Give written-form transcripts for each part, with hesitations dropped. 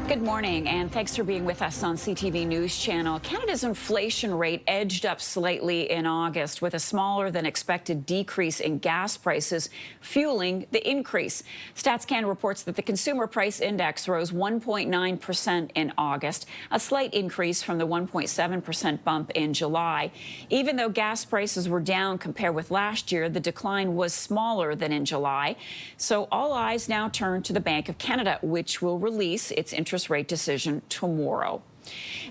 Good morning, and thanks for being with us on CTV News Channel. Canada's inflation rate edged up slightly in August, with a smaller than expected decrease in gas prices fueling the increase. StatsCan reports that the Consumer Price Index rose 1.9% in August, a slight increase from the 1.7% bump in July. Even though gas prices were down compared with last year, the decline was smaller than in July. So all eyes now turn to the Bank of Canada, which will release its interest rate decision tomorrow.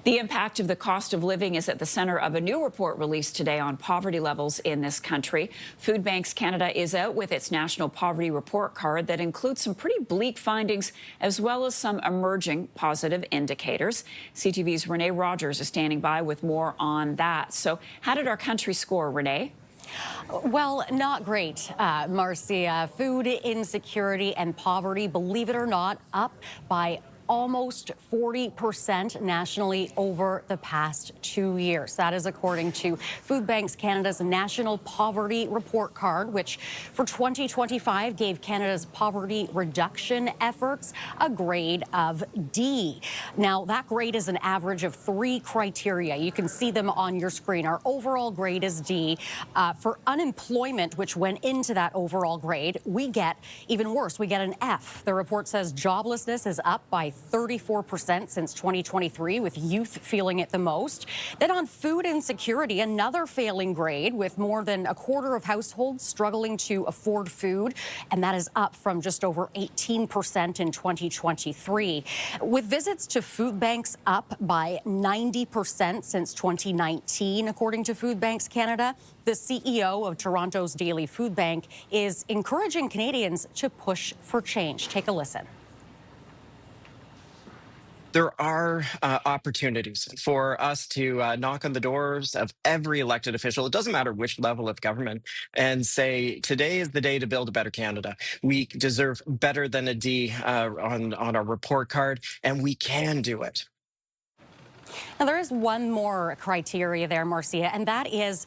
The impact of the cost of living is at the center of a new report released today on poverty levels in this country. Food Banks Canada is out with its National Poverty Report Card that includes some pretty bleak findings as well as some emerging positive indicators. CTV's Renee Rodgers is standing by with more on that. So how did our country score, Renee? Well, not great, Marcia. Food insecurity and poverty, believe it or not, up by almost 40% nationally over the past 2 years. That is according to Food Banks Canada's National Poverty Report Card, which for 2025 gave Canada's poverty reduction efforts a grade of D. Now, that grade is an average of 3 criteria. You can see them on your screen. Our overall grade is D. For unemployment, which went into that overall grade, we get even worse. We get an F. The report says joblessness is up by 34% since 2023, with youth feeling it the most. Then on food insecurity, another failing grade, with more than a quarter of households struggling to afford food, and that is up from just over 18% in 2023. With visits to food banks up by 90% since 2019, according to Food Banks Canada, the CEO of Toronto's Daily Food Bank is encouraging Canadians to push for change. Take a listen. There are opportunities for us to knock on the doors of every elected official. It doesn't matter which level of government, and say, today is the day to build a better Canada. We deserve better than a D on our report card, and we can do it. Now, there is one more criteria there, Marcia, and that is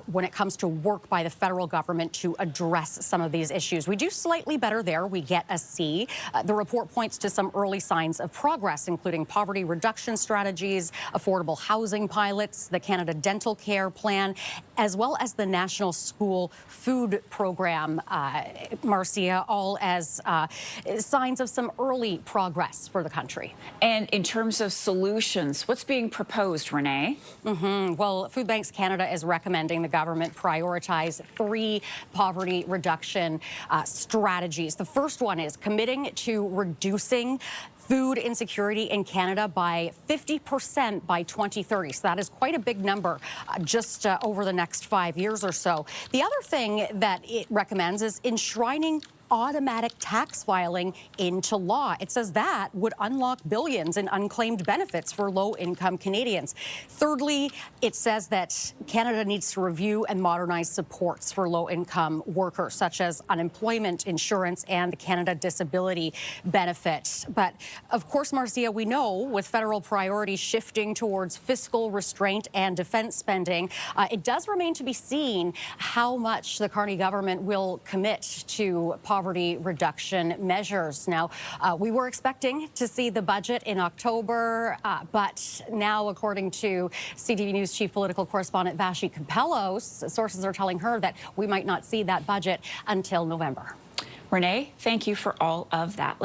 when it comes to work by the federal government to address some of these issues. We do slightly better there. We get a C. The report points to some early signs of progress, including poverty reduction strategies, affordable housing pilots, the Canada Dental Care Plan, as well as the National School Food Program, Marcia, all as signs of some early progress for the country. And in terms of solutions, what's being proposed, Renee? Well, Food Banks Canada is recommending the government prioritize 3 poverty reduction strategies. The first one is committing to reducing food insecurity in Canada by 50% by 2030. So that is quite a big number just over the next 5 years or so. The other thing that it recommends is enshrining automatic tax filing into law. It says that would unlock billions in unclaimed benefits for low-income Canadians. Thirdly, it says that Canada needs to review and modernize supports for low-income workers, such as unemployment insurance and the Canada Disability Benefit. But of course, Marcia, we know with federal priorities shifting towards fiscal restraint and defense spending, it does remain to be seen how much the Carney government will commit to poverty reduction measures. Now, we were expecting to see the budget in October, but now, according to CTV News chief political correspondent Vashi Kappelos, sources are telling her that we might not see that budget until November. Renee, thank you for all of that.